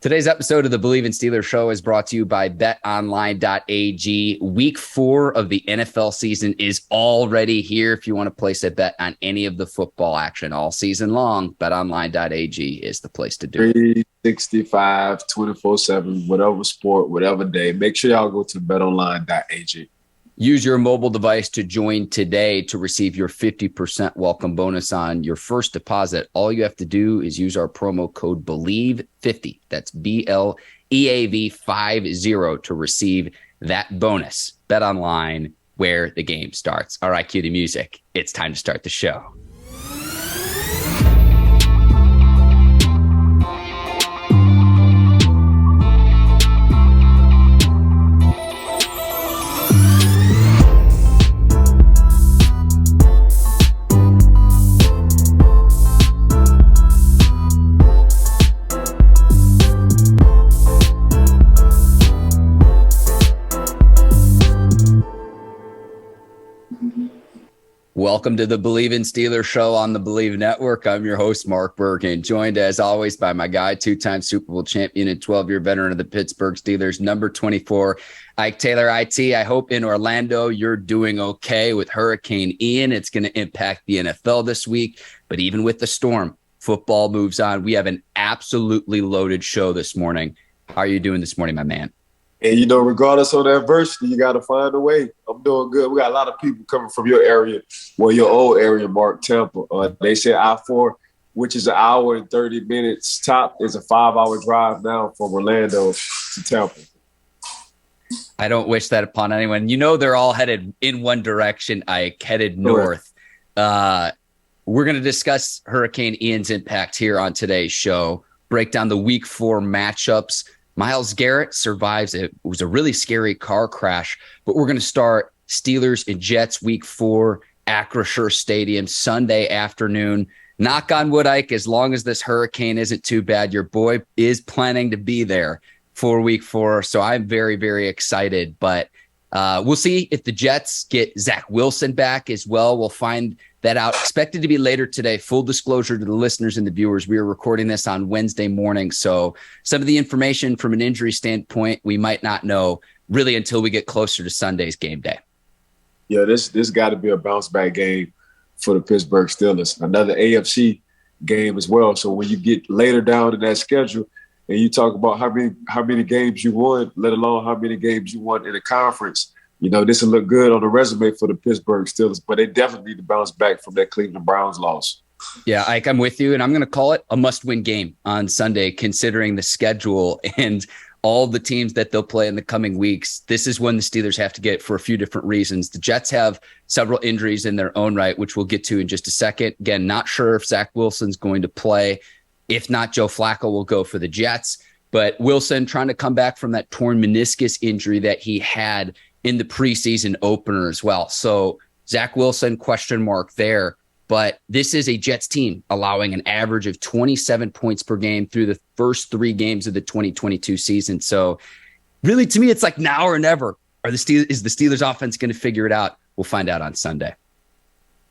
Today's episode of the Bleav in Steelers show is brought to you by betonline.ag. Week 4 of the NFL season is already here. If you want to place a bet on any of the football action all season long, betonline.ag is the place to do it. 365, 24/7, whatever sport, whatever day. Make sure y'all go to betonline.ag. Use your mobile device to join today to receive your 50% welcome bonus on your first deposit. All you have to do is use our promo code BLEAV50. That's BLEAV50 to receive that bonus. Bet online, where the game starts. All right, cue the music. It's time to start the show. Welcome to the Bleav in Steelers show on the Bleav Network. I'm your host, Mark Bergin, joined as always by my guy, two-time Super Bowl champion and 12-year veteran of the Pittsburgh Steelers, number 24, Ike Taylor. IT, I hope in Orlando you're doing okay with Hurricane Ian. It's going to impact the NFL this week, but even with the storm, football moves on. We have an absolutely loaded show this morning. How are you doing this morning, my man? And, regardless of the adversity, you got to find a way. I'm doing good. We got a lot of people coming from your area, your old area, Mark, Tampa. They said I-4, which is an hour and 30 minutes top, is a 5-hour drive now from Orlando to Tampa. I don't wish that upon anyone. They're all headed in one direction, Ike, headed north. We're going to discuss Hurricane Ian's impact here on today's show, break down the Week 4 matchups. Myles Garrett survives. It was a really scary car crash, but we're going to start Steelers and Jets Week 4, Acrisure Stadium, Sunday afternoon. Knock on wood, Ike, as long as this hurricane isn't too bad, your boy is planning to be there for Week 4. So I'm very, very excited, but we'll see if the Jets get Zach Wilson back as well. We'll find that out. Expected to be later today. Full disclosure to the listeners and the viewers, we are recording this on Wednesday morning. So some of the information from an injury standpoint, we might not know really until we get closer to Sunday's game day. Yeah, this got to be a bounce back game for the Pittsburgh Steelers. Another AFC game as well. So when you get later down in that schedule and you talk about how many games you won, let alone how many games you won in the conference, this will look good on the resume for the Pittsburgh Steelers, but they definitely need to bounce back from that Cleveland Browns loss. Yeah, Ike, I'm with you, and I'm going to call it a must-win game on Sunday, considering the schedule and all the teams that they'll play in the coming weeks. This is when the Steelers have to get for a few different reasons. The Jets have several injuries in their own right, which we'll get to in just a second. Again, not sure if Zach Wilson's going to play. If not, Joe Flacco will go for the Jets. But Wilson trying to come back from that torn meniscus injury that he had in the preseason opener as well. So Zach Wilson, question mark there. But this is a Jets team allowing an average of 27 points per game through the first 3 games of the 2022 season. So really, to me, it's like now or never. Is the Steelers offense going to figure it out? We'll find out on Sunday.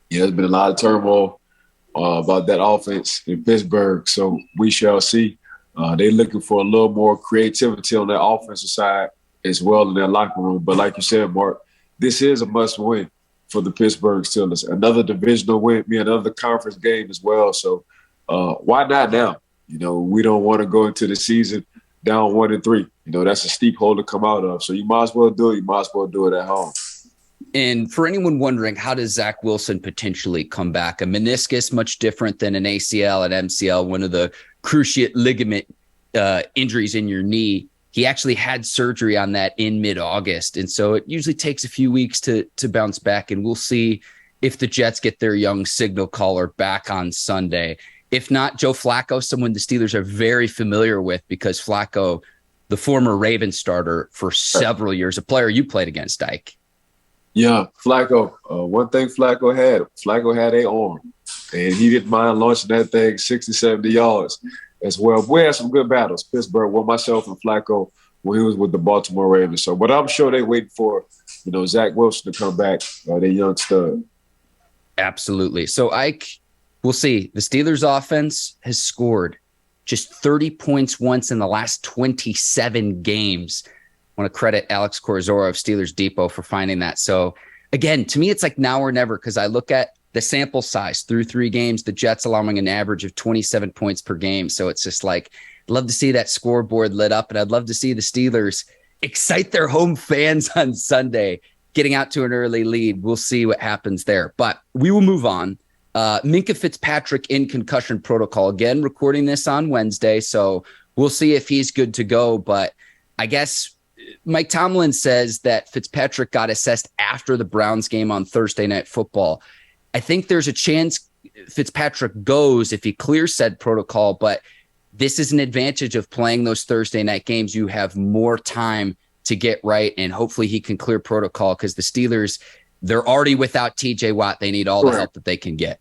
Yeah, there's been a lot of turmoil about that offense in Pittsburgh. So we shall see. They're looking for a little more creativity on their offensive side as well in their locker room. But like you said, Mark, this is a must-win for the Pittsburgh Steelers. Another divisional win, another conference game as well. So why not now? We don't want to go into the season down 1-3. That's a steep hole to come out of. So you might as well do it. You might as well do it at home. And for anyone wondering, how does Zach Wilson potentially come back? A meniscus, much different than an ACL and MCL, one of the cruciate ligament injuries in your knee. He actually had surgery on that in mid-August, and so it usually takes a few weeks to bounce back, and we'll see if the Jets get their young signal caller back on Sunday. If not, Joe Flacco, someone the Steelers are very familiar with because Flacco, the former Ravens starter for several years, a player you played against, Ike. Yeah, Flacco. One thing Flacco had an arm, and he didn't mind launching that thing 60, 70 yards. As well. We had some good battles. Pittsburgh, myself and Flacco when he was with the Baltimore Ravens. So, but I'm sure they're waiting for, Zach Wilson to come back, their young stud. Absolutely. So, Ike, we'll see. The Steelers offense has scored just 30 points once in the last 27 games. I want to credit Alex Corzoro of Steelers Depot for finding that. So again, to me, it's like now or never, because I look at the sample size through 3 games, the Jets allowing an average of 27 points per game. So it's just like, I'd love to see that scoreboard lit up, and I'd love to see the Steelers excite their home fans on Sunday, getting out to an early lead. We'll see what happens there, but we will move on. Minkah Fitzpatrick in concussion protocol. Again, recording this on Wednesday, so we'll see if he's good to go. But I guess Mike Tomlin says that Fitzpatrick got assessed after the Browns game on Thursday Night Football. I think there's a chance Fitzpatrick goes if he clears said protocol, but this is an advantage of playing those Thursday night games. You have more time to get right, and hopefully he can clear protocol, because the Steelers, they're already without TJ Watt. They need all the help that they can get.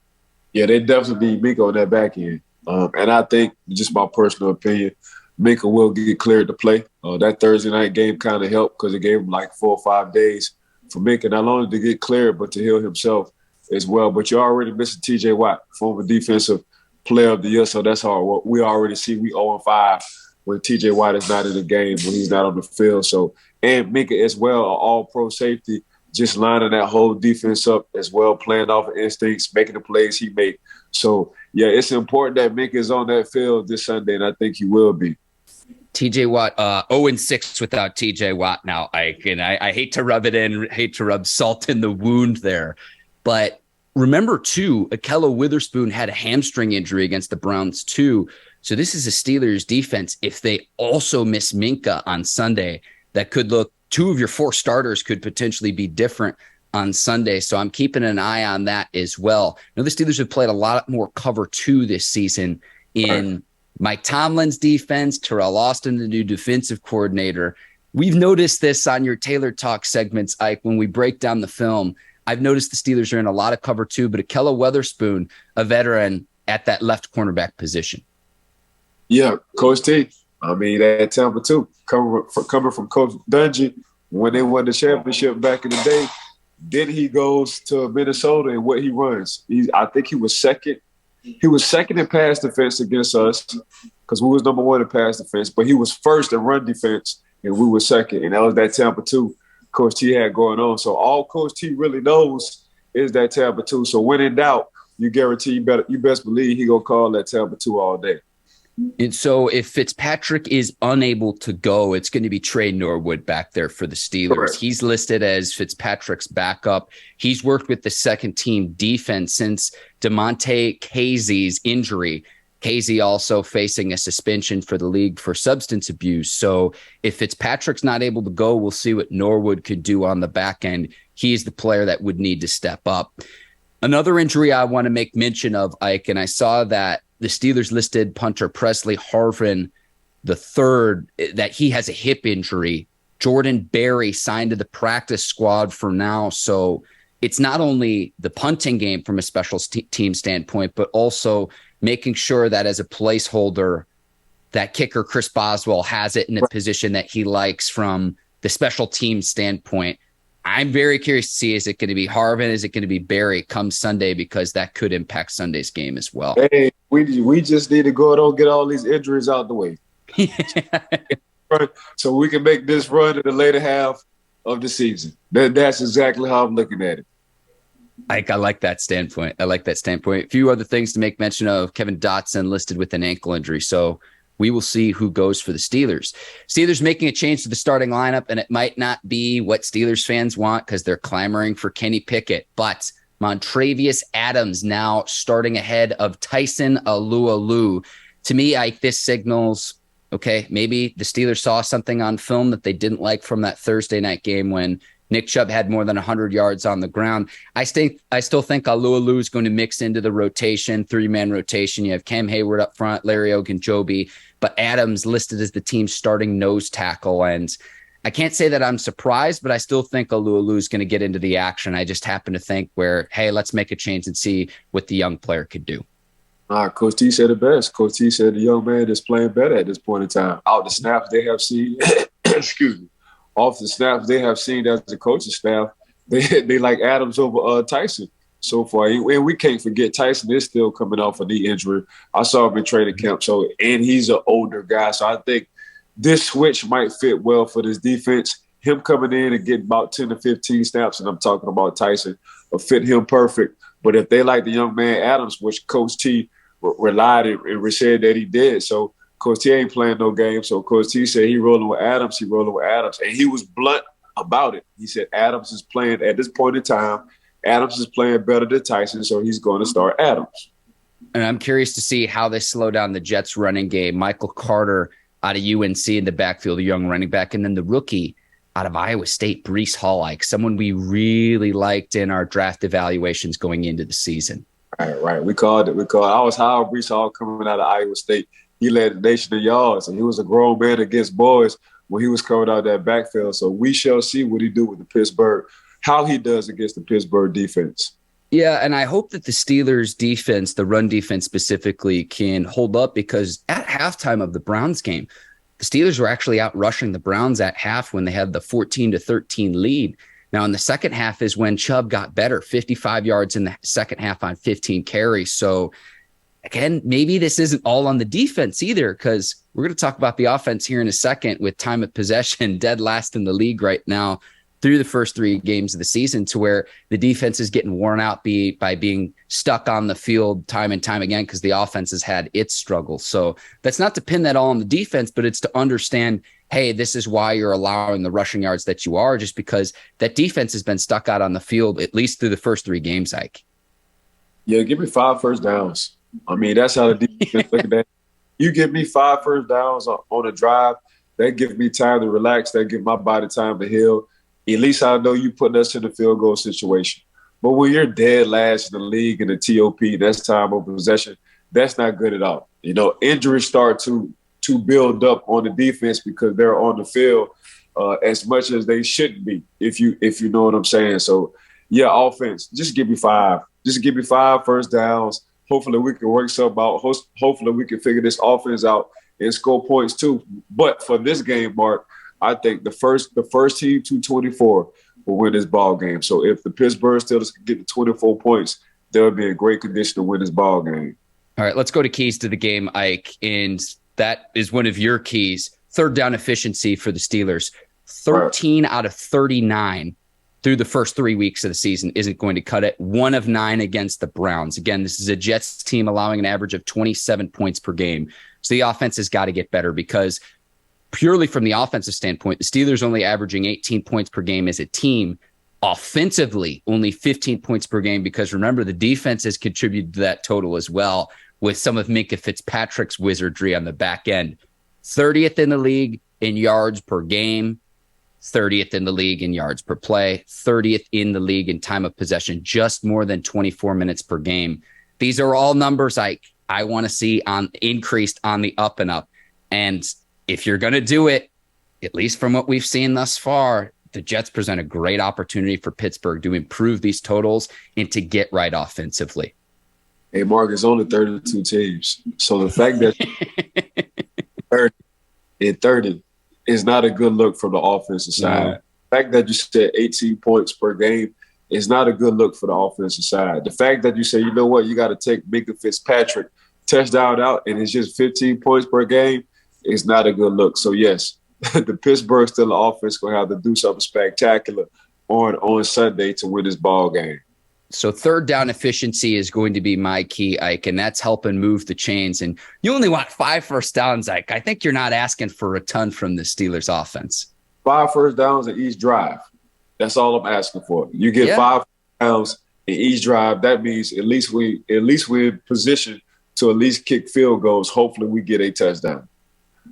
Yeah, they definitely need Minkah on that back end. And I think, just my personal opinion, Minkah will get cleared to play. That Thursday night game kind of helped, because it gave him like 4 or 5 days for Minkah not only to get cleared, but to heal himself as well. But you're already missing TJ Watt, former defensive player of the year, so that's hard. We already see we 0-5 when TJ Watt is not in the game, when he's not on the field. So, and Minkah as well, an all-pro safety, just lining that whole defense up as well, playing off of instincts, making the plays he make. So, yeah, it's important that Minkah is on that field this Sunday, and I think he will be. TJ Watt, 0-6 without TJ Watt now, Ike. And I hate to rub it in, hate to rub salt in the wound there. But remember, too, Ahkello Witherspoon had a hamstring injury against the Browns, too. So this is a Steelers defense. If they also miss Minkah on Sunday, that could look, 2 of your 4 starters could potentially be different on Sunday. So I'm keeping an eye on that as well. I know the Steelers have played a lot more cover 2 this season in Mike Tomlin's defense, Terrell Austin, the new defensive coordinator. We've noticed this on your Taylor Talk segments, Ike, when we break down the film. I've noticed the Steelers are in a lot of cover 2, but Ahkello Witherspoon, a veteran at that left cornerback position. Yeah, Coach T. I mean, at Tampa too, coming from Coach Dungy when they won the championship back in the day. Then he goes to Minnesota, and what he runs, I think he was second. He was second in pass defense against us, because we was number 1 in pass defense, but he was first in run defense, and we were second. And that was that Tampa 2 Coach T had going on. So all Coach T really knows is that Tampa 2. So when in doubt, you guarantee you best believe he gonna call that Tampa 2 all day. And so if Fitzpatrick is unable to go, it's going to be Trey Norwood back there for the Steelers. Correct. He's listed as Fitzpatrick's backup. He's worked with the second team defense since DeMonte Casey's injury. Casey also facing a suspension for the league for substance abuse. So if Fitzpatrick's not able to go, we'll see what Norwood could do on the back end. He's the player that would need to step up. Another injury I want to make mention of, Ike, and I saw that the Steelers listed punter Presley Harvin III, that he has a hip injury. Jordan Berry signed to the practice squad for now. So it's not only the punting game from a special team standpoint, but also making sure that as a placeholder, that kicker Chris Boswell has it in a position that he likes from the special team standpoint. I'm very curious to see, is it going to be Harvin? Is it going to be Berry come Sunday? Because that could impact Sunday's game as well. Hey, we just need to go and get all these injuries out the way. So we can make this run in the later half of the season. That's exactly how I'm looking at it. I like that standpoint. A few other things to make mention of. Kevin Dotson listed with an ankle injury. So we will see who goes for the Steelers. Steelers making a change to the starting lineup, and it might not be what Steelers fans want because they're clamoring for Kenny Pickett. But Montravius Adams now starting ahead of Tyson Alualu. To me, this signals, okay, maybe the Steelers saw something on film that they didn't like from that Thursday night game when Nick Chubb had more than 100 yards on the ground. I still think Alualu is going to mix into the rotation, 3-man rotation. You have Cam Hayward up front, Larry Ogunjobi, but Adams listed as the team's starting nose tackle. And I can't say that I'm surprised, but I still think Alualu is going to get into the action. I just happen to think hey, let's make a change and see what the young player could do. Coach T said it best. Coach T said the young man is playing better at this point in time. Out the snaps they have seen, excuse me, off the snaps they have seen as the coaching staff, they like Adams over Tyson. so far. And we can't forget Tyson is still coming off a knee injury. I saw him in training camp. So, and he's an older guy. So I think this switch might fit well for this defense. Him coming in and getting about 10 to 15 snaps, and I'm talking about Tyson, will fit him perfect. But if they like the young man Adams, which Coach T relied and said that he did, so Coach T ain't playing no game. So Coach T said he rolling with Adams, and he was blunt about it. He said Adams is playing at this point in time. Adams is playing better than Tyson, so he's going to start Adams. And I'm curious to see how they slow down the Jets running game. Michael Carter out of UNC in the backfield, a young running back, and then the rookie out of Iowa State, Breece Hall, someone we really liked in our draft evaluations going into the season. Right. We called it. I was high on Breece Hall coming out of Iowa State. He led the nation in yards, and he was a grown man against boys when he was coming out of that backfield. So we shall see what he do with the Pittsburgh, how he does against the Pittsburgh defense. Yeah, and I hope that the Steelers defense, the run defense specifically, can hold up, because at halftime of the Browns game, the Steelers were actually out rushing the Browns at half when they had the 14-13 lead. Now, in the second half is when Chubb got better, 55 yards in the second half on 15 carries. So, again, maybe this isn't all on the defense either, because we're going to talk about the offense here in a second with time of possession dead last in the league right now through the first 3 games of the season, to where the defense is getting worn out by being stuck on the field time and time again, because the offense has had its struggles. So that's not to pin that all on the defense, but it's to understand, hey, this is why you're allowing the rushing yards that you are, just because that defense has been stuck out on the field at least through the first 3 games, Ike. Yeah, give me 5 first downs. I mean, that's how the defense look at that. You give me 5 first downs on a drive, that gives me time to relax, that gives my body time to heal. At least I know you putting us in the field goal situation. But when you're dead last in the league in the TOP, that's time of possession, that's not good at all. You know, injuries start to build up on the defense because they're on the field as much as they shouldn't be, if you know what I'm saying. So, yeah, offense, just give me 5. Just give me 5 first downs. Hopefully we can work something out. Hopefully we can figure this offense out and score points too. But for this game, Mark, I think the first team to 24 will win this ball game. So if the Pittsburgh Steelers can get to 24 points, they'll be in great condition to win this ball game. All right, let's go to keys to the game, Ike. And that is one of your keys, third down efficiency for the Steelers. 13 out of 39 through the first 3 weeks of the season isn't going to cut it. 1 of 9 against the Browns. Again, this is a Jets team allowing an average of 27 points per game. So the offense has got to get better, because purely from the offensive standpoint, the Steelers only averaging 18 points per game as a team. Offensively, only 15 points per game, because remember, the defense has contributed to that total as well, with some of Minkah Fitzpatrick's wizardry on the back end. 30th in the league in yards per game, 30th in the league in yards per play, 30th in the league in time of possession, just more than 24 minutes per game. These are all numbers I want to see increased on the up and up. And if you're going to do it, at least from what we've seen thus far, the Jets present a great opportunity for Pittsburgh to improve these totals and to get right offensively. Hey, Mark, it's only 32 teams. So the fact that 30 is not a good look from the offensive side. No. The fact that you said 18 points per game is not a good look for the offensive side. The fact that you say, you know what, you got to take Minkah Fitzpatrick touchdown out and it's just 15 points per game is not a good look. So, yes, the Pittsburgh Steelers offense going to have to do something spectacular on Sunday to win this ball game. So third down efficiency is going to be my key, Ike, and that's helping move the chains. And you only want 5 first downs, Ike. I think you're not asking for a ton from the Steelers offense. 5 first downs in each drive. That's all I'm asking for. You get 5 first downs in each drive. That means at least we're in position to at least kick field goals. Hopefully we get a touchdown.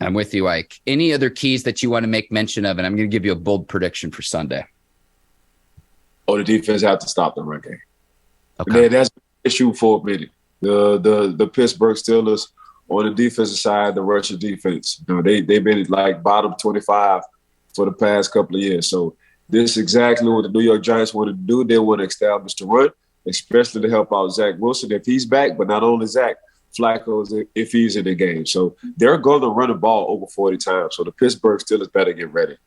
I'm with you, Ike. Any other keys that you want to make mention of? And I'm going to give you a bold prediction for Sunday. Oh, the defense have to stop the run game. Okay. Man, that's an issue for a minute. The Pittsburgh Steelers on the defensive side, the Russian defense, you know, they've been like bottom 25 for the past couple of years. So this is exactly what the New York Giants want to do. They want to establish the run, especially to help out Zach Wilson if he's back, but not only Zach, Flacco if he's in the game. So they're going to run the ball over 40 times. So the Pittsburgh Steelers better get ready.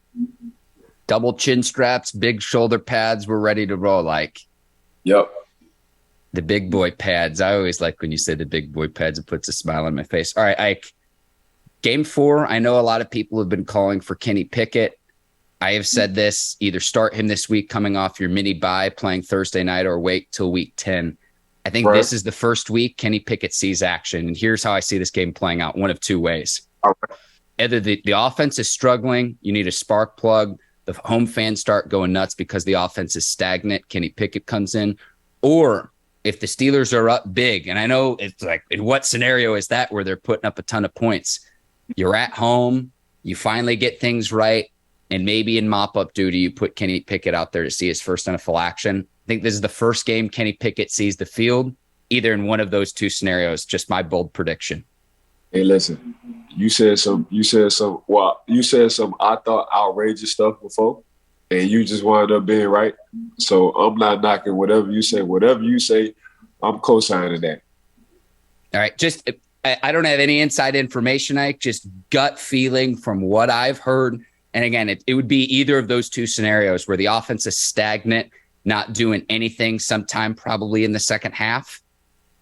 Double chin straps, big shoulder pads. We're ready to roll, Ike. Yep. The big boy pads. I always like when you say the big boy pads. It puts a smile on my face. All right, Ike. Game 4, I know a lot of people have been calling for Kenny Pickett. I have said this, either start him this week coming off your mini bye playing Thursday night or wait till week 10. I think this is the first week Kenny Pickett sees action. And here's how I see this game playing out, one of two ways. Either the offense is struggling, you need a spark plug, the home fans start going nuts because the offense is stagnant, Kenny Pickett comes in, or if the Steelers are up big, and I know it's like, in what scenario is that where they're putting up a ton of points? You're at home, you finally get things right, and maybe in mop-up duty, you put Kenny Pickett out there to see his first NFL action. I think this is the first game Kenny Pickett sees the field, either in one of those two scenarios. Just my bold prediction. Hey, listen, you said some I thought outrageous stuff before, and you just wound up being right. So I'm not knocking whatever you say. Whatever you say, I'm co-signing that. All right, just I don't have any inside information, Ike, just gut feeling from what I've heard. And again, it would be either of those two scenarios where the offense is stagnant, not doing anything sometime probably in the second half,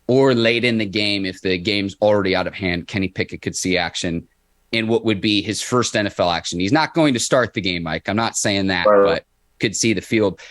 or late in the game if the game's already out of hand. Kenny Pickett could see action in what would be his first NFL action. He's not going to start the game, Mike. I'm not saying that, but could see the field.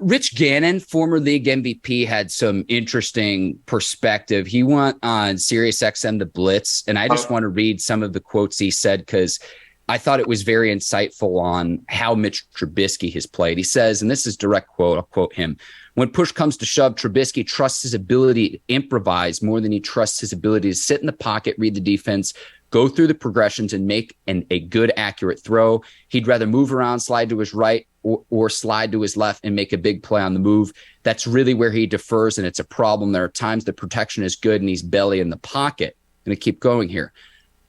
Rich Gannon, former league MVP, had some interesting perspective. He went on SiriusXM The Blitz, and I just want to read some of the quotes he said because I thought it was very insightful on how Mitch Trubisky has played. He says, and this is direct quote, I'll quote him, "When push comes to shove, Trubisky trusts his ability to improvise more than he trusts his ability to sit in the pocket, read the defense, go through the progressions, and make a good, accurate throw. He'd rather move around, slide to his right, or slide to his left and make a big play on the move. That's really where he defers, and it's a problem. There are times the protection is good and he's belly in the pocket." I'm going to keep going here.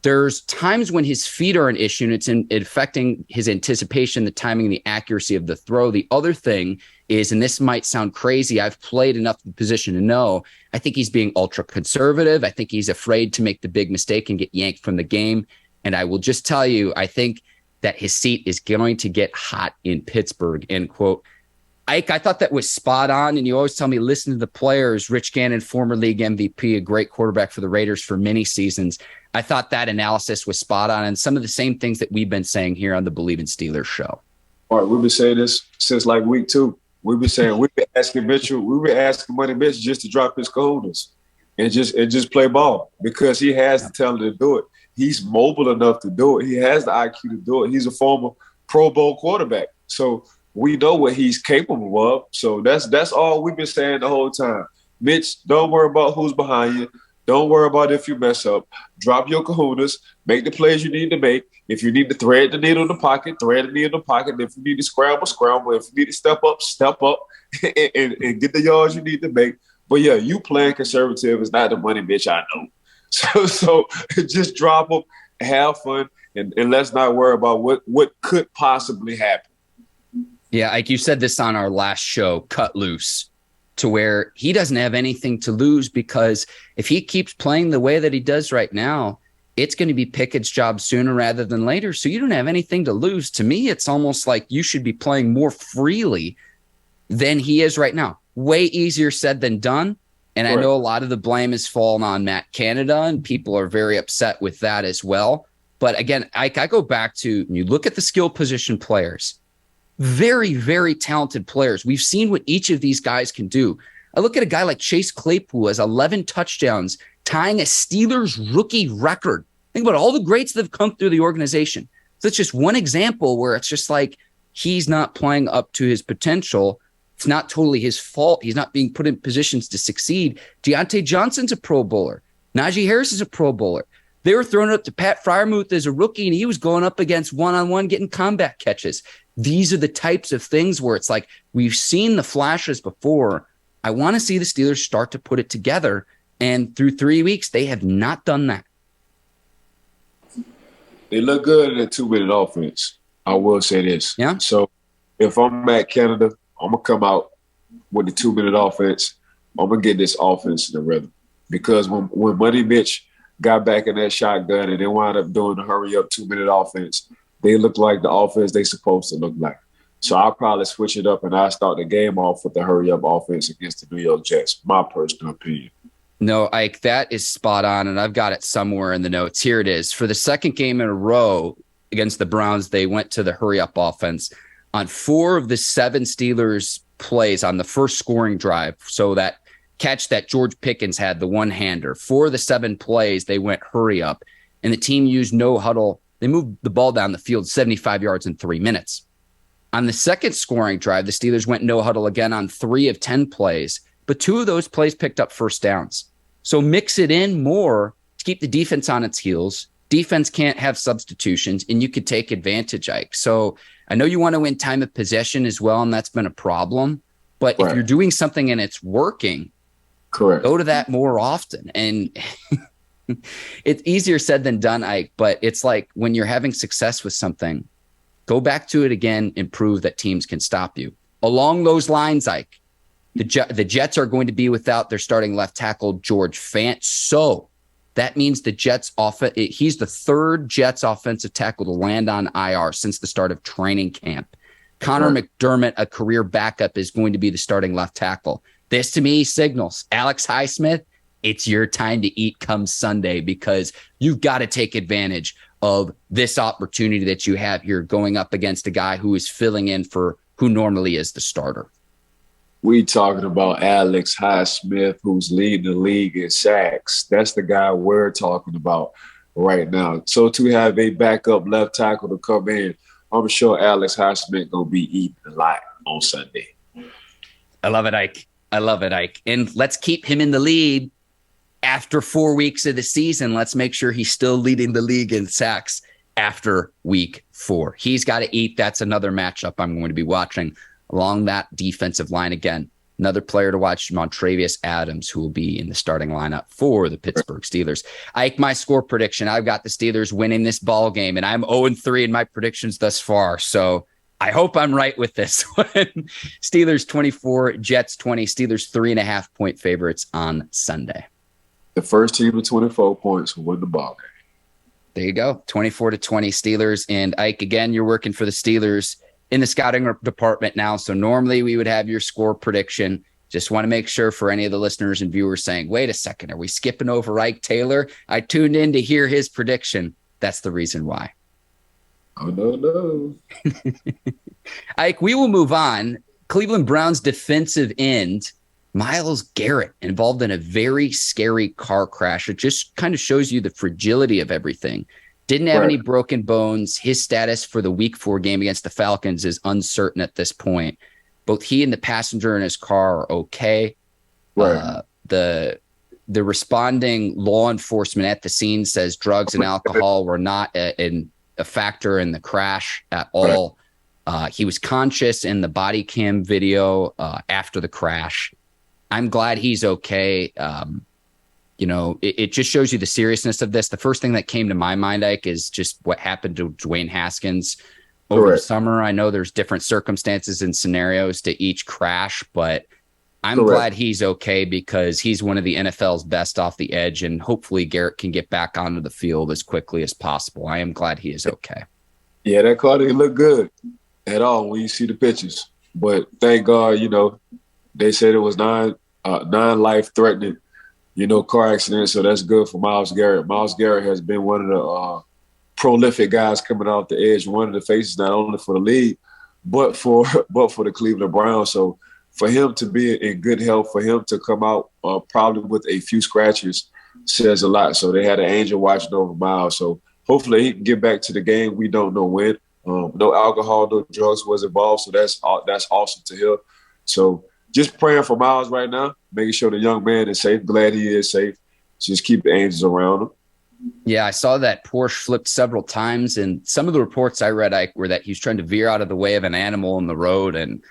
"There's times when his feet are an issue and it's affecting his anticipation, the timing, and the accuracy of the throw. The other thing is, and this might sound crazy, I've played enough the position to know, I think he's being ultra conservative. I think he's afraid to make the big mistake and get yanked from the game. And I will just tell you, I think that his seat is going to get hot in Pittsburgh," end quote. Ike, I thought that was spot on. And you always tell me, listen to the players. Rich Gannon, former league MVP, a great quarterback for the Raiders for many seasons. I thought that analysis was spot on. And some of the same things that we've been saying here on the Bleav in Steelers show. All right, we've been saying this since like week 2. We've been saying, we've been asking Money Mitchell just to drop his cojones and just play ball because he has the talent to do it. He's mobile enough to do it. He has the IQ to do it. He's a former Pro Bowl quarterback. So we know what he's capable of. So that's all we've been saying the whole time. Mitch, don't worry about who's behind you. Don't worry about if you mess up. Drop your kahunas. Make the plays you need to make. If you need to thread the needle in the pocket, thread the needle in the pocket. If you need to scramble, scramble. If you need to step up and get the yards you need to make. But, yeah, you playing conservative is not the money, bitch, I know. So just drop them, have fun, and let's not worry about what could possibly happen. Yeah, like you said this on our last show, cut loose, to where he doesn't have anything to lose because if he keeps playing the way that he does right now, it's going to be Pickett's job sooner rather than later. So you don't have anything to lose. To me, it's almost like you should be playing more freely than he is right now. Way easier said than done. And I know a lot of the blame is fallen on Matt Canada, and people are very upset with that as well. But again, I go back to, when you look at the skill position players, very, very talented players. We've seen what each of these guys can do. I look at a guy like Chase Claypool has 11 touchdowns, tying a Steelers rookie record. Think about all the greats that have come through the organization. So it's just one example where it's just like he's not playing up to his potential. It's not totally his fault. He's not being put in positions to succeed. Deontay Johnson's a Pro Bowler. Najee Harris is a Pro Bowler. They were throwing it up to Pat Freiermuth as a rookie, and he was going up against one-on-one getting combat catches. These are the types of things where it's like we've seen the flashes before. I want to see the Steelers start to put it together, and through 3 weeks, they have not done that. They look good in a 2-minute offense. I will say this. Yeah. So if I'm at Canada, I'm going to come out with the 2-minute offense. I'm going to get this offense in the rhythm. Because when Money Mitch got back in that shotgun and they wound up doing the hurry-up 2-minute offense, they look like the offense they supposed to look like. So I'll probably switch it up and I'll start the game off with the hurry-up offense against the New York Jets. My personal opinion. No, Ike, that is spot on, and I've got it somewhere in the notes. Here it is. For the second game in a row against the Browns, they went to the hurry-up offense. On 4 of the 7 Steelers plays on the first scoring drive, so that catch that George Pickens had, the one-hander, 4 of the 7 plays, they went hurry-up, and the team used no huddle. They moved the ball down the field 75 yards in 3 minutes. On the second scoring drive, the Steelers went no huddle again on 3 of 10 plays, but 2 of those plays picked up first downs. So mix it in more to keep the defense on its heels. Defense can't have substitutions, and you could take advantage, Ike. So I know you want to win time of possession as well, and that's been a problem. But if you're doing something and it's working, correct, go to that more often. And it's easier said than done, Ike, but it's like when you're having success with something, go back to it again and prove that teams can stop you. Along those lines, Ike, the Jets are going to be without their starting left tackle, George Fant. So that means the Jets he's the 3rd Jets offensive tackle to land on IR since the start of training camp. Connor McDermott, a career backup, is going to be the starting left tackle. This to me signals Alex Highsmith, it's your time to eat come Sunday, because you've got to take advantage of this opportunity that you have here going up against a guy who is filling in for who normally is the starter. We talking about Alex Highsmith, who's leading the league in sacks. That's the guy we're talking about right now. So to have a backup left tackle to come in, I'm sure Alex Highsmith going to be eating a lot on Sunday. I love it, Ike. I love it, Ike. And let's keep him in the lead after 4 weeks of the season. Let's make sure he's still leading the league in sacks after week 4. He's got to eat. That's another matchup I'm going to be watching along that defensive line. Again, another player to watch, Montravius Adams, who will be in the starting lineup for the Pittsburgh Steelers. Ike, my score prediction, I've got the Steelers winning this ball game, and I'm 0-3 in my predictions thus far. So I hope I'm right with this one. Steelers 24, Jets 20, Steelers 3.5-point favorites on Sunday. The first team with 24 points will win the ball game. There you go, 24-20 Steelers. And Ike, again, you're working for the Steelers in the scouting department now. So normally we would have your score prediction. Just want to make sure for any of the listeners and viewers saying, wait a second, are we skipping over Ike Taylor? I tuned in to hear his prediction. That's the reason why. Oh, no. Ike, we will move on. Cleveland Browns defensive end, Myles Garrett, involved in a very scary car crash. It just kind of shows you the fragility of everything. Didn't have any broken bones. His status for the week 4 game against the Falcons is uncertain at this point. Both he and the passenger in his car are okay. The responding law enforcement at the scene says drugs and alcohol were not a factor in the crash at all. He was conscious in the body cam video after the crash. I'm glad he's okay. It just shows you the seriousness of this. The first thing that came to my mind, Ike, is just what happened to Dwayne Haskins over the summer. I know there's different circumstances and scenarios to each crash, but I'm glad he's okay because he's one of the NFL's best off the edge, and hopefully Garrett can get back onto the field as quickly as possible. I am glad he is okay. Yeah, that car didn't look good at all when you see the pictures. But thank God, they said it was non-life-threatening, car accident, so that's good for Myles Garrett. Myles Garrett has been one of the prolific guys coming off the edge, one of the faces not only for the league, but for the Cleveland Browns. So for him to be in good health, for him to come out probably with a few scratches says a lot. So they had an angel watching over Myles. So hopefully he can get back to the game. We don't know when. No alcohol, no drugs was involved, so that's awesome to hear. So just praying for Myles right now, making sure the young man is safe. Glad he is safe. Just keep the angels around him. Yeah, I saw that Porsche flipped several times, and some of the reports I read, Ike, were that he was trying to veer out of the way of an animal in the road and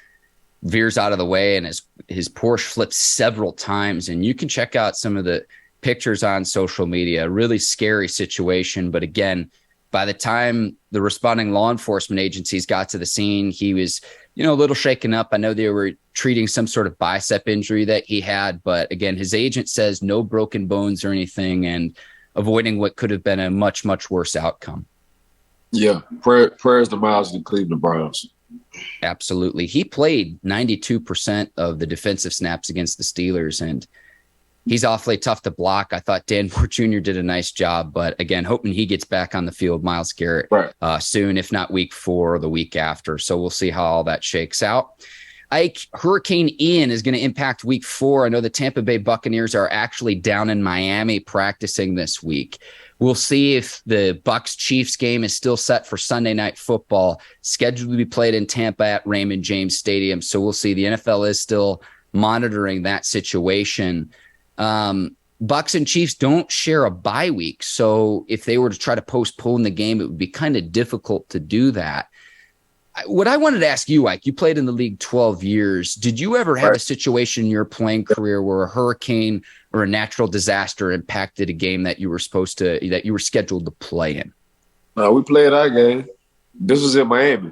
veers out of the way, and his Porsche flips several times. And you can check out some of the pictures on social media. A really scary situation, but again, by the time the responding law enforcement agencies got to the scene, he was, a little shaken up. I know they were treating some sort of bicep injury that he had, but again, his agent says no broken bones or anything, and avoiding what could have been a much, much worse outcome. Yeah, prayers to Myles and the Cleveland Browns. Absolutely. He played 92% of the defensive snaps against the Steelers, and he's awfully tough to block. I thought Dan Moore Jr. did a nice job, but again, hoping he gets back on the field, Myles Garrett, soon, if not week 4 or the week after. So we'll see how all that shakes out. Hurricane Ian is going to impact week 4. I know the Tampa Bay Buccaneers are actually down in Miami practicing this week. We'll see if the Bucs-Chiefs game is still set for Sunday Night Football, scheduled to be played in Tampa at Raymond James Stadium. So we'll see. The NFL is still monitoring that situation. Bucs and Chiefs don't share a bye week. So if they were to try to postpone the game, it would be kind of difficult to do that. What I wanted to ask you, Ike, you played in the league 12 years. Did you ever have a situation in your playing career where a hurricane or a natural disaster impacted a game that you were scheduled to play in? We played our game. This was in Miami.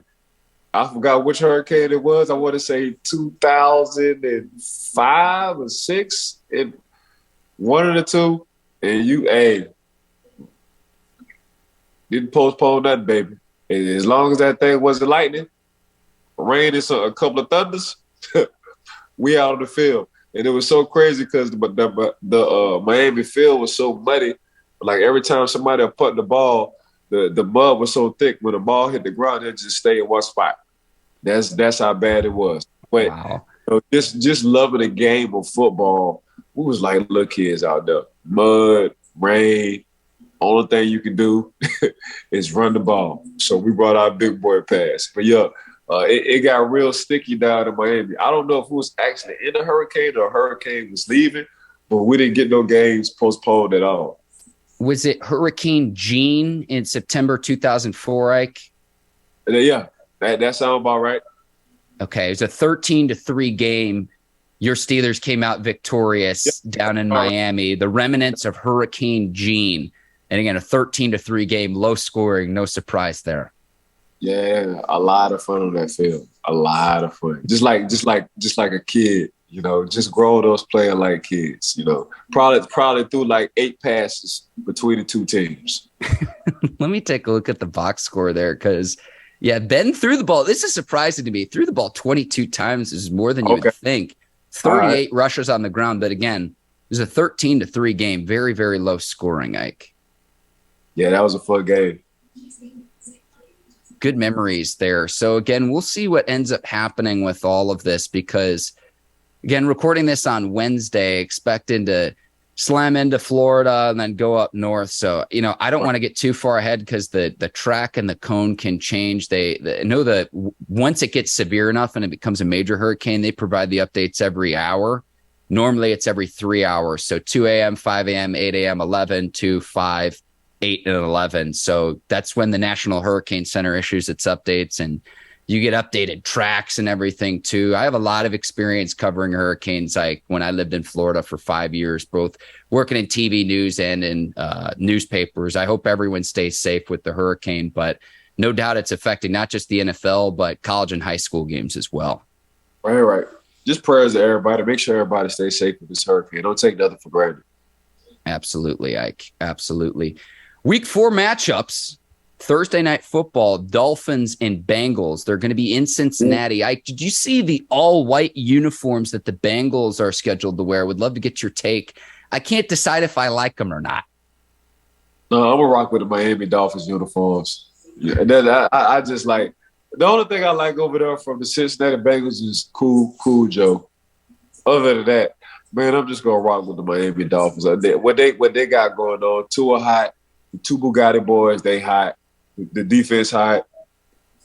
I forgot which hurricane it was. I want to say 2005 or 6, and one of the two. And didn't postpone nothing, baby. And as long as that thing wasn't lightning, rain and a couple of thunders, we out on the field. And it was so crazy because the Miami field was so muddy. Like every time somebody put the ball, the mud was so thick when the ball hit the ground, it just stayed in one spot. That's how bad it was. But wow. Just loving the game of football, we was like little kids out there. Mud, rain. Only thing you can do is run the ball. So we brought our big boy pass. But it got real sticky down in Miami. I don't know if it was actually in a hurricane or a hurricane was leaving, but we didn't get no games postponed at all. Was it Hurricane Gene in September 2004, Ike? Yeah, that sounds about right. Okay, it was a 13-3 game. Your Steelers came out victorious down in Miami. The remnants of Hurricane Gene. And again, a 13-3 game, low scoring, no surprise there. Yeah, a lot of fun on that field. A lot of fun. Just like a kid, just grown ups playing like kids, Probably threw like 8 passes between the two teams. Let me take a look at the box score there because, Ben threw the ball. This is surprising to me. Threw the ball 22 times is more than you would think. 38 rushes on the ground. But again, it was a 13-3 game. Very, very low scoring, Ike. Yeah, that was a fun game. Good memories there. So, again, we'll see what ends up happening with all of this because, again, recording this on Wednesday, expecting to slam into Florida and then go up north. So, I don't want to get too far ahead because the track and the cone can change. They know that once it gets severe enough and it becomes a major hurricane, they provide the updates every hour. Normally, it's every 3 hours. So 2 a.m., 5 a.m., 8 a.m., 11, 2, 5, 8, and 11. So that's when the National Hurricane Center issues its updates, and you get updated tracks and everything too. I have a lot of experience covering hurricanes. Like when I lived in Florida for 5 years, both working in TV news and in newspapers. I hope everyone stays safe with the hurricane, but no doubt it's affecting not just the NFL, but college and high school games as well. Right. Just prayers to everybody. Make sure everybody stays safe with this hurricane. Don't take nothing for granted. Absolutely, Ike. Absolutely. Week 4 matchups, Thursday Night Football, Dolphins and Bengals. They're going to be in Cincinnati. Ike, did you see the all-white uniforms that the Bengals are scheduled to wear? Would love to get your take. I can't decide if I like them or not. No, I'm going to rock with the Miami Dolphins uniforms. Yeah, and then I just like – the only thing I like over there from the Cincinnati Bengals is Cool Joe. Other than that, man, I'm just going to rock with the Miami Dolphins. What they got going on, Tua hot. The 2 Bugatti boys, they hot. The defense hot.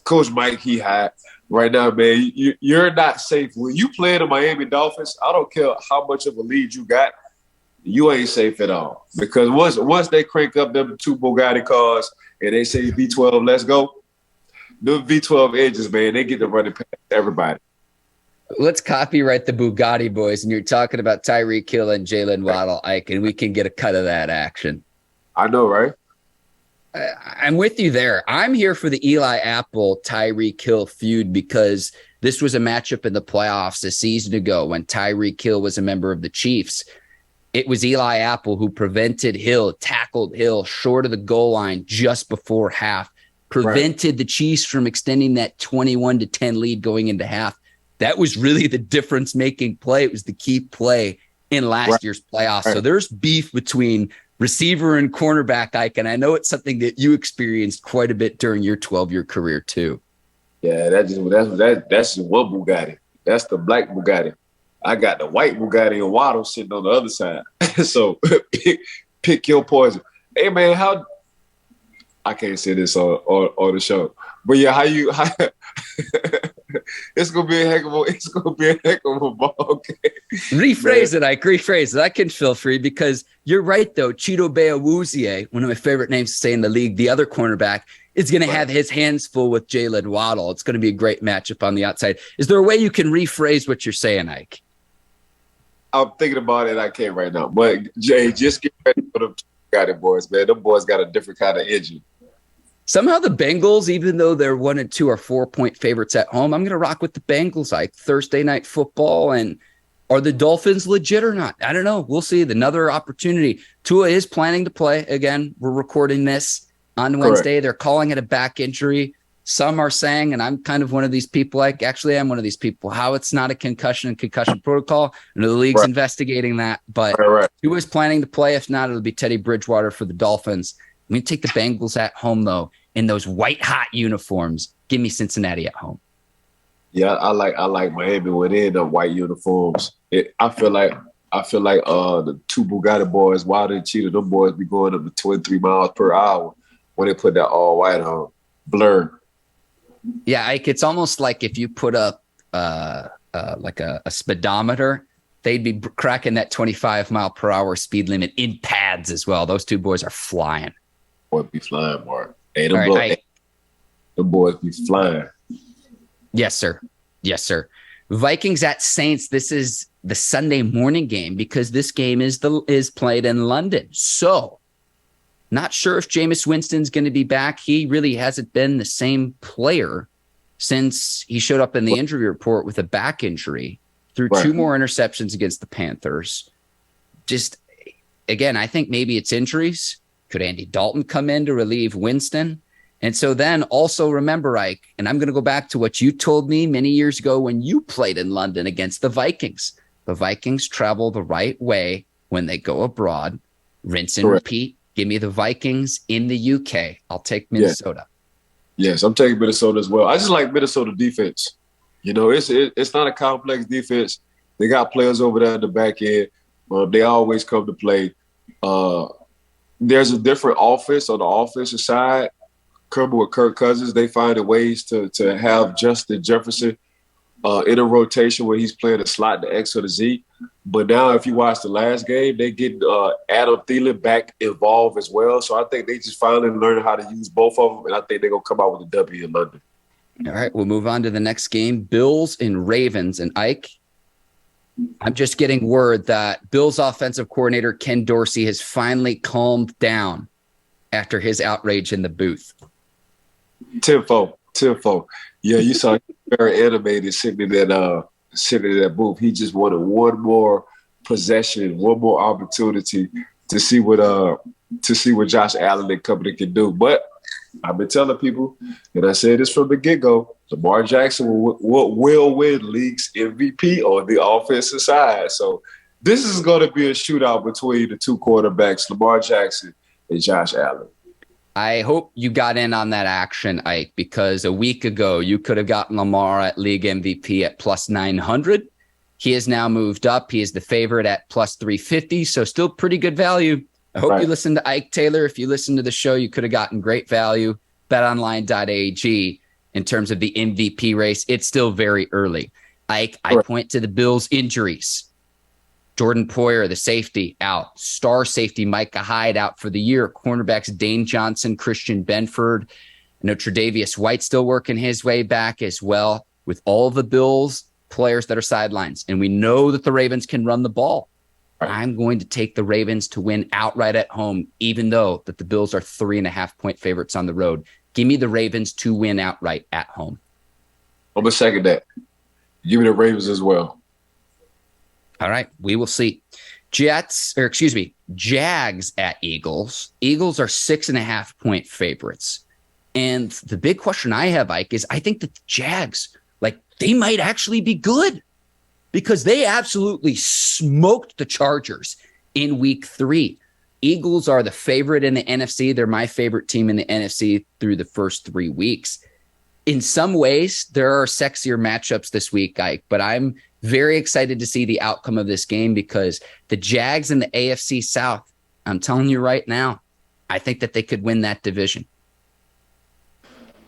Coach Mike, he hot. Right now, man, you're not safe. When you play the Miami Dolphins, I don't care how much of a lead you got, you ain't safe at all. Because once they crank up them 2 Bugatti cars and they say V12, let's go, the V12 edges, man, they get to running past everybody. Let's copyright the Bugatti boys, and you're talking about Tyreek Hill and Jalen Waddle, Ike, and we can get a cut of that action. I know, right? I'm with you there. I'm here for the Eli Apple, Tyreek Hill feud because this was a matchup in the playoffs a season ago when Tyreek Hill was a member of the Chiefs. It was Eli Apple who prevented Hill, tackled Hill short of the goal line just before half prevented the Chiefs from extending that 21-10 lead going into half. That was really the difference-making play. It was the key play in last year's playoffs. So there's beef between receiver and cornerback, Ike, and I know it's something that you experienced quite a bit during your 12-year career too. Yeah, that's just one Bugatti. That's the black Bugatti. I got the white Bugatti and Waddle sitting on the other side. So pick your poison. Hey man, how I can't say this on the show, but yeah, how it's gonna be a heck of a ball game. Rephrase it, Ike. Rephrase it. I can feel free because you're right though. Cheeto Awuzie, one of my favorite names to say in the league, the other cornerback, is going to have his hands full with Jalen Waddle. It's going to be a great matchup on the outside. Is there a way you can rephrase what you're saying, Ike? I'm thinking about it. I can't right now, but Jay, just get ready for the Bugatti boys, man. Them boys got a different kind of engine. Somehow the Bengals, even though they're 1 and 2, are 4-point favorites at home. I'm going to rock with the Bengals, like Thursday Night Football. And are the Dolphins legit or not? I don't know. We'll see. Another opportunity. Tua is planning to play. Again, we're recording this on Wednesday. Correct. They're calling it a back injury. Some are saying, and I'm kind of one of these people, like actually I'm one of these people, how it's not a concussion and concussion protocol. I know the league's investigating that, but Tua is planning to play. If not, it'll be Teddy Bridgewater for the Dolphins. I'm going to take the Bengals at home, though, in those white-hot uniforms. Give me Cincinnati at home. Yeah, I like Miami within the white uniforms. I feel like the two Bugatti boys, Wilder and Cheetah, them boys be going up to 23 miles per hour when they put that all white on. Blur. Yeah, Ike, it's almost like if you put up like a speedometer, they'd be cracking that 25 mile per hour speed limit in pads as well. Those two boys are flying. Boy, be flying, Mark. Hey, the boys be flying. Yes, sir. Yes, sir. Vikings at Saints. This is the Sunday morning game because this game is played in London. So, not sure if Jameis Winston's going to be back. He really hasn't been the same player since he showed up in the injury report with a back injury. Threw 2 more interceptions against the Panthers. Just, again, I think maybe it's injuries. Could Andy Dalton come in to relieve Winston? And so then also remember, Ike, and I'm going to go back to what you told me many years ago when you played in London against the Vikings. The Vikings travel the right way when they go abroad. Rinse and repeat. Give me the Vikings in the UK. I'll take Minnesota. Yes, I'm taking Minnesota as well. I just like Minnesota defense. You know, it's not a complex defense. They got players over there in the back end. They always come to play. There's a different offense on the offensive side. Kerber with Kirk Cousins, they finding ways to have Justin Jefferson in a rotation where he's playing a slot, the X or the Z. But now if you watch the last game, they get Adam Thielen back involved as well. So I think they just finally learned how to use both of them, and I think they're going to come out with a W in London. All right, we'll move on to the next game, Bills and Ravens. And Ike, I'm just getting word that Bills offensive coordinator Ken Dorsey has finally calmed down after his outrage in the booth. Tenfold. Yeah, you saw very animated sitting in that booth. He just wanted one more possession, one more opportunity to see what Josh Allen and company can do. But I've been telling people, and I said this from the get-go, Lamar Jackson will win league's MVP on the offensive side. So this is going to be a shootout between the two quarterbacks, Lamar Jackson and Josh Allen. I hope you got in on that action, Ike, because a week ago you could have gotten Lamar at league MVP at plus 900. He has now moved up. He is the favorite at plus 350, so still pretty good value. I hope you listened to Ike Taylor. If you listened to the show, you could have gotten great value. BetOnline.ag in terms of the MVP race. It's still very early. Ike, I point to the Bills' injuries. Jordan Poyer, the safety, out. Star safety Micah Hyde out for the year. Cornerbacks Dane Johnson, Christian Benford. I know Tre'Davious White still working his way back as well with all the Bills players that are sidelines. And we know that the Ravens can run the ball. I'm going to take the Ravens to win outright at home, even though that the Bills are 3.5-point favorites on the road. Give me the Ravens to win outright at home. I'm going to second that. Give me the Ravens as well. All right, we will see. Jags at Eagles. Eagles are 6.5-point favorites. And the big question I have, Ike, is I think that the Jags, they might actually be good because they absolutely smoked the Chargers in week 3. Eagles are the favorite in the NFC. They're my favorite team in the NFC through the first 3 weeks. In some ways, there are sexier matchups this week, Ike, but I'm very excited to see the outcome of this game because the Jags in the AFC South, I'm telling you right now, I think that they could win that division.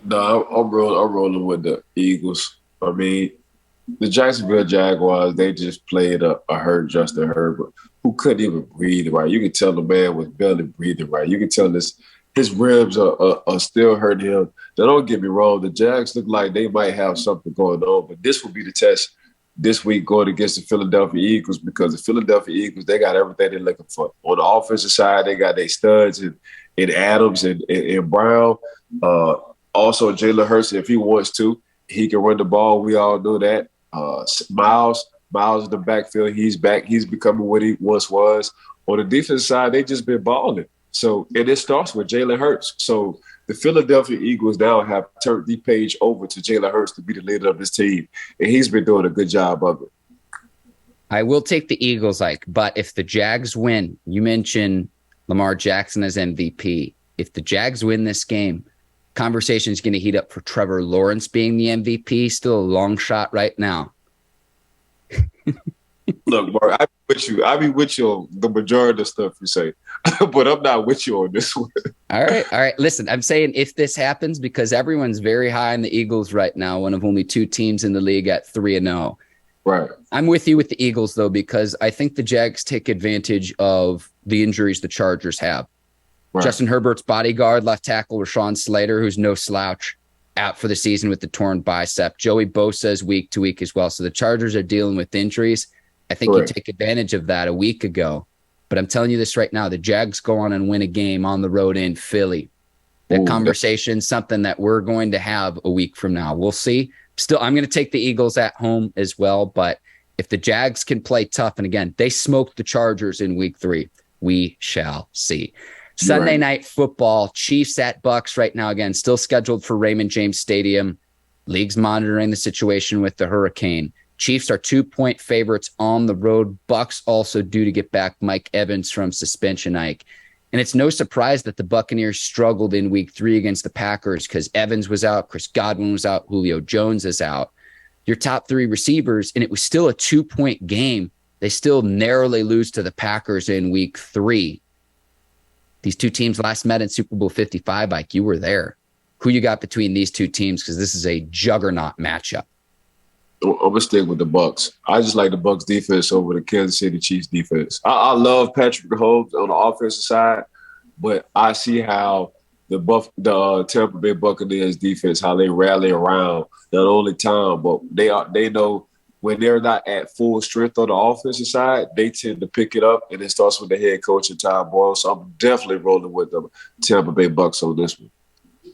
No, I'm rolling with the Eagles. I mean, the Jacksonville Jaguars, they just played a hurt Justin Herbert, who couldn't even breathe right. You could tell the man was barely breathing right. You could tell his ribs are still hurting him. Now, don't get me wrong. The Jags look like they might have something going on, but this will be the test this week going against the Philadelphia Eagles because the Philadelphia Eagles, they got everything they're looking for. On the offensive side, they got their studs in Adams and Brown. Also, Jalen Hurts, if he wants to, he can run the ball. We all know that. Myles in the backfield, he's back. He's becoming what he once was. On the defensive side, they just been balling. So, and it starts with Jalen Hurts. So the Philadelphia Eagles now have turned the page over to Jalen Hurts to be the leader of this team, and he's been doing a good job of it. I will take the Eagles, Ike, but if the Jags win, you mentioned Lamar Jackson as MVP. If the Jags win this game, conversation is going to heat up for Trevor Lawrence being the MVP. Still a long shot right now. Look, Mark, I be with you on the majority of the stuff you say, but I'm not with you on this one. All right. Listen, I'm saying if this happens, because everyone's very high on the Eagles right now, one of only 2 teams in the league at 3-0. Right. I'm with you with the Eagles, though, because I think the Jags take advantage of the injuries the Chargers have. Right. Justin Herbert's bodyguard, left tackle Rashawn Slater, who's no slouch, out for the season with the torn bicep. Joey Bosa is week to week as well. So the Chargers are dealing with injuries. I think you take advantage of that a week ago. But I'm telling you this right now, the Jags go on and win a game on the road in Philly. That conversation, something that we're going to have a week from now. We'll see. Still, I'm going to take the Eagles at home as well. But if the Jags can play tough, and again, they smoked the Chargers in week 3, we shall see. Sunday night football, Chiefs at Bucks right now, again, still scheduled for Raymond James Stadium. League's monitoring the situation with the hurricane. Chiefs are 2-point favorites on the road. Bucks also due to get back Mike Evans from suspension, Ike. And it's no surprise that the Buccaneers struggled in week 3 against the Packers because Evans was out, Chris Godwin was out, Julio Jones is out. Your top 3 receivers, and it was still a 2-point game. They still narrowly lose to the Packers in week 3. These 2 teams last met in Super Bowl 55, Ike. You were there. Who you got between these 2 teams? Because this is a juggernaut matchup. I'm gonna stick with the Bucks. I just like the Bucks defense over the Kansas City Chiefs defense. I love Patrick Mahomes on the offensive side, but I see how the Tampa Bay Buccaneers defense, how they rally around not only Tom, but they know when they're not at full strength on the offensive side, they tend to pick it up, and it starts with the head coach and Todd Boyle. So I'm definitely rolling with the Tampa Bay Bucks on this one.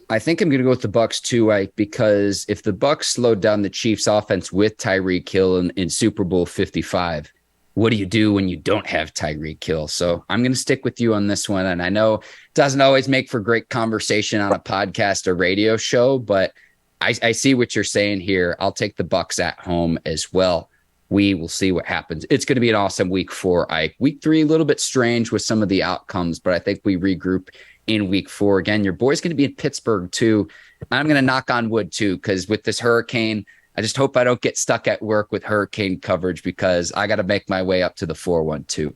I think I'm going to go with the Bucks too, Ike, because if the Bucks slowed down the Chiefs offense with Tyreek Hill in Super Bowl 55, what do you do when you don't have Tyreek Hill? So I'm going to stick with you on this one. And I know it doesn't always make for great conversation on a podcast or radio show, but I see what you're saying here. I'll take the Bucks at home as well. We will see what happens. It's going to be an awesome week 4, Ike. Week 3, a little bit strange with some of the outcomes, but I think we regroup in week 4. Again, your boy's going to be in Pittsburgh too. I'm going to knock on wood too, because with this hurricane, I just hope I don't get stuck at work with hurricane coverage because I got to make my way up to the 412.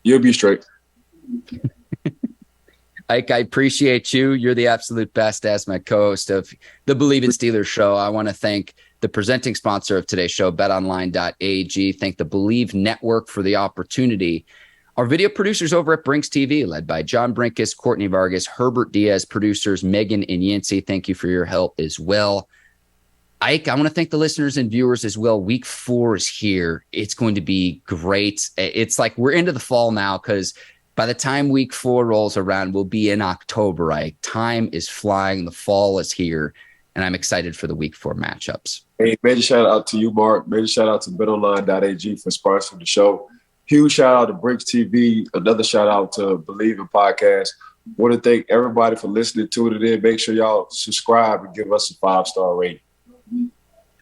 You'll be straight. Ike, I appreciate you. You're the absolute best as my co-host of the Bleav in Steelers show. I want to thank the presenting sponsor of today's show, betonline.ag. Thank the Bleav Network for the opportunity. Our video producers over at Brinks TV, led by John Brinkus, Courtney Vargas, Herbert Diaz, producers Megan and Yancey. Thank you for your help as well. Ike, I want to thank the listeners and viewers as well. Week 4 is here. It's going to be great. It's like we're into the fall now because by the time week 4 rolls around, we'll be in October, Ike. Time is flying. The fall is here, and I'm excited for the week 4 matchups. Hey, major shout out to you, Mark. Major shout out to betonline.ag for sponsoring the show. Huge shout out to Brinks TV. Another shout out to Bleav in Podcast. want to thank everybody for listening to it today. Make sure y'all subscribe and give us a 5-star rating.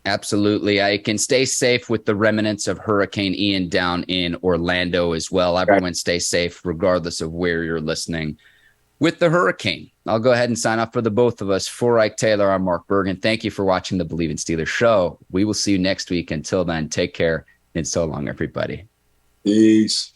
Absolutely. I can stay safe with the remnants of Hurricane Ian down in Orlando as well. Everyone stay safe regardless of where you're listening with the hurricane. I'll go ahead and sign off for the both of us. For Ike Taylor, I'm Mark Bergin. Thank you for watching the Bleav in Steelers show. We will see you next week. Until then, take care and so long, everybody. Peace.